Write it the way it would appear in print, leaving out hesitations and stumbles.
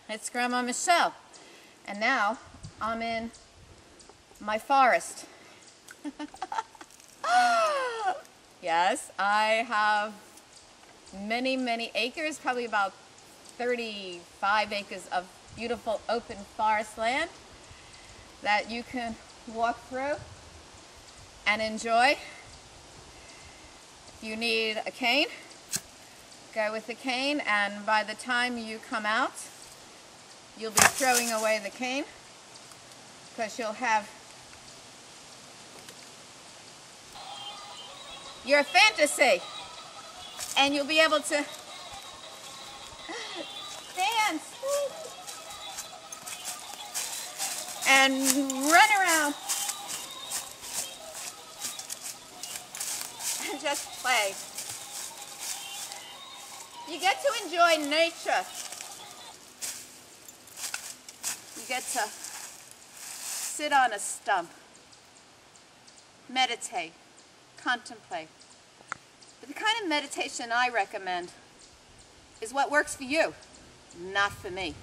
It's Grandma Michelle, and now I'm in my forest. Yes, I have many acres, probably about 35 acres of beautiful open forest land that you can walk through and enjoy. If you need a cane, go with the cane, and by the time you come out, you'll be throwing away the cane because you'll have your fantasy and you'll be able to dance and run around and just play. You get to enjoy nature. You get to sit on a stump, meditate, contemplate. But the kind of meditation I recommend is what works for you, not for me.